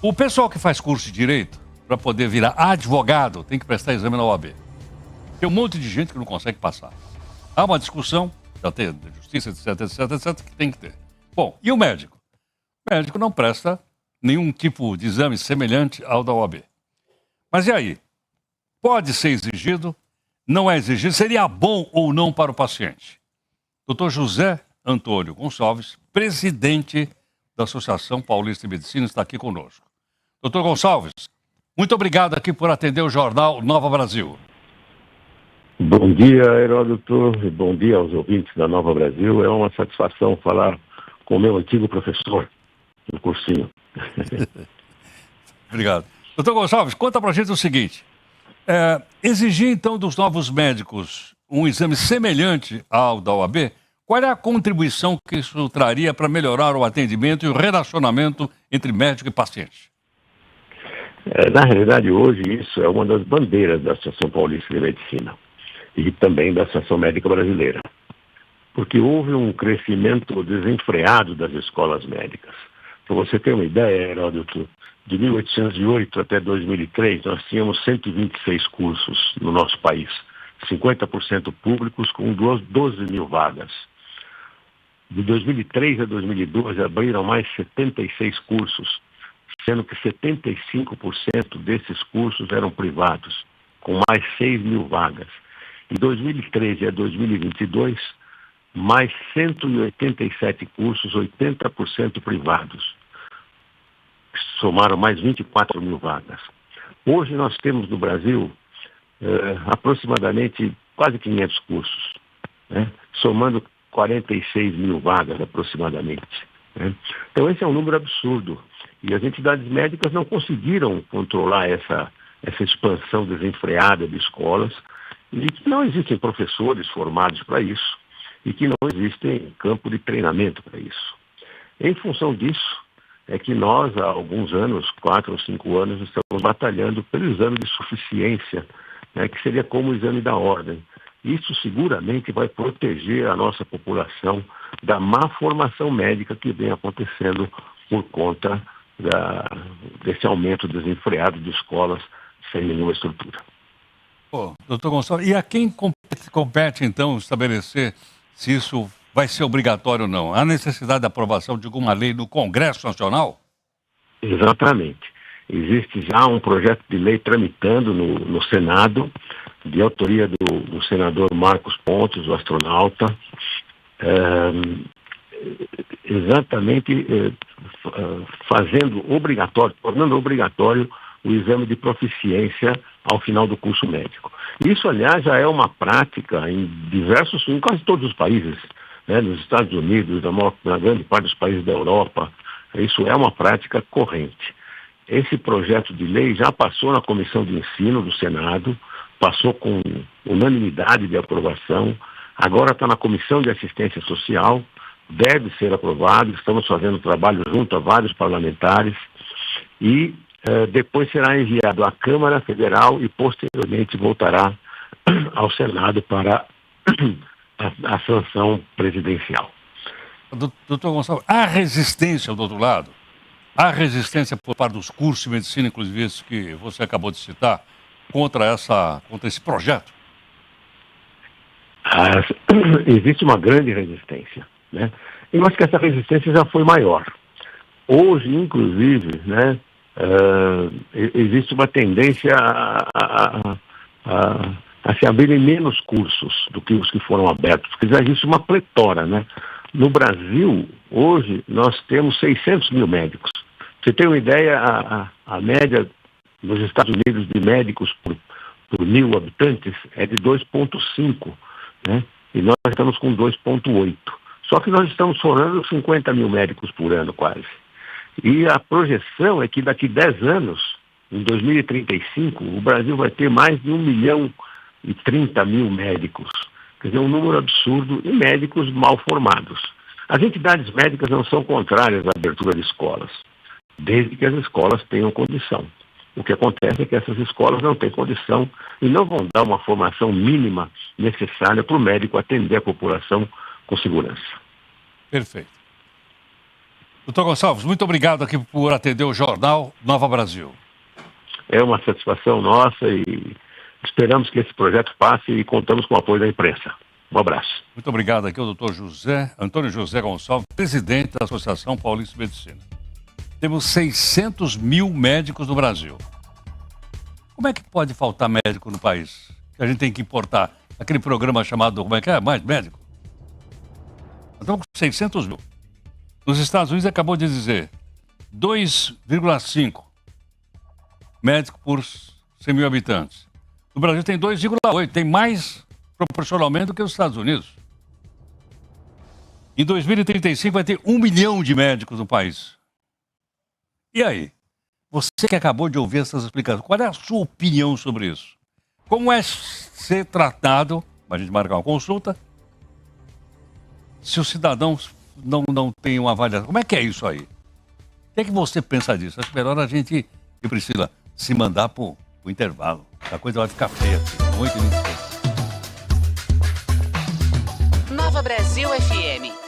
O pessoal que faz curso de direito, para poder virar advogado, tem que prestar exame na OAB. Tem um monte de gente que não consegue passar. Há uma discussão, já tem de justiça, etc, que tem que ter. Bom, e o médico? O médico não presta nenhum tipo de exame semelhante ao da OAB. Mas e aí? Pode ser exigido? Não é exigido? Seria bom ou não para o paciente? Dr. José Antônio Gonçalves, presidente da Associação Paulista de Medicina, está aqui conosco. Dr. Gonçalves, muito obrigado aqui por atender o jornal Nova Brasil. Bom dia, Heródoto, e bom dia aos ouvintes da Nova Brasil. É uma satisfação falar com o meu antigo professor no cursinho. Obrigado. Dr. Gonçalves, conta pra gente o seguinte. Exigir, então, dos novos médicos um exame semelhante ao da OAB, qual é a contribuição que isso traria para melhorar o atendimento e o relacionamento entre médico e paciente? Na realidade, hoje, isso é uma das bandeiras da Associação Paulista de Medicina e também da Associação Médica Brasileira, porque houve um crescimento desenfreado das escolas médicas. Para você ter uma ideia, Heródoto, de 1808 até 2003, nós tínhamos 126 cursos no nosso país, 50% públicos, com 12 mil vagas. De 2003 a 2012, abriram mais 76 cursos, sendo que 75% desses cursos eram privados, com mais 6 mil vagas. De 2013 a 2022, mais 187 cursos, 80% privados. Somaram mais 24 mil vagas. Hoje nós temos no Brasil aproximadamente quase 500 cursos, né? Somando 46 mil vagas aproximadamente. Né? Então esse é um número absurdo. E as entidades médicas não conseguiram controlar essa expansão desenfreada de escolas, e que não existem professores formados para isso, e que não existem campo de treinamento para isso. Em função disso, é que nós, há alguns anos, 4 ou 5 anos, estamos batalhando pelo exame de suficiência, né, que seria como o exame da ordem. Isso seguramente vai proteger a nossa população da má formação médica que vem acontecendo por conta desse aumento desenfreado de escolas sem nenhuma estrutura. Doutor Gonçalves, e a quem compete, então, estabelecer se isso vai ser obrigatório ou não? Há necessidade da aprovação de alguma lei no Congresso Nacional? Exatamente. Existe já um projeto de lei tramitando no Senado, de autoria do senador Marcos Pontes, o astronauta, exatamente fazendo obrigatório, tornando obrigatório o exame de proficiência ao final do curso médico. Isso, aliás, já é uma prática em quase todos os países, né, nos Estados Unidos, na grande parte dos países da Europa. Isso é uma prática corrente. Esse projeto de lei já passou na Comissão de Ensino do Senado, passou com unanimidade de aprovação, agora está na Comissão de Assistência Social, deve ser aprovado, estamos fazendo trabalho junto a vários parlamentares e depois será enviado à Câmara Federal e posteriormente voltará ao Senado para a sanção presidencial. Doutor Gonçalves, há resistência do outro lado? Há resistência por parte dos cursos de medicina, inclusive esses que você acabou de citar, contra esse projeto? Existe uma grande resistência, né? Eu acho que essa resistência já foi maior. Hoje, inclusive, né, existe uma tendência a se abrirem menos cursos do que os que foram abertos, porque já existe uma pletora, né? No Brasil, hoje, nós temos 600 mil médicos. Você tem uma ideia, a média nos Estados Unidos de médicos por 1.000 habitantes é de 2,5, né? E nós estamos com 2,8. Só que nós estamos formando 50 mil médicos por ano, quase. E a projeção é que daqui 10 anos, em 2035, o Brasil vai ter mais de 1.030.000 médicos. Quer dizer, um número absurdo, e médicos mal formados. As entidades médicas não são contrárias à abertura de escolas, desde que as escolas tenham condição. O que acontece é que essas escolas não têm condição e não vão dar uma formação mínima necessária para o médico atender a população com segurança. Perfeito. Doutor Gonçalves, muito obrigado aqui por atender o Jornal Nova Brasil. É uma satisfação nossa e esperamos que esse projeto passe e contamos com o apoio da imprensa. Um abraço. Muito obrigado aqui ao doutor Antônio José Gonçalves, presidente da Associação Paulista de Medicina. Temos 600 mil médicos no Brasil. Como é que pode faltar médico no país? Que a gente tem que importar aquele programa chamado, Mais Médico? Nós estamos com 600 mil. Nos Estados Unidos acabou de dizer 2,5 médicos por 100 mil habitantes. No Brasil tem 2,8, tem mais proporcionalmente do que os Estados Unidos. Em 2035 vai ter 1 milhão de médicos no país. E aí? Você que acabou de ouvir essas explicações, qual é a sua opinião sobre isso? Como é ser tratado, para a gente marcar uma consulta, se os cidadãos não têm uma avaliação? Como é que é isso aí? O que é que você pensa disso? Acho melhor a gente, Priscila, se mandar para o intervalo. A coisa vai ficar feia aqui. 8h26. Nova Brasil FM.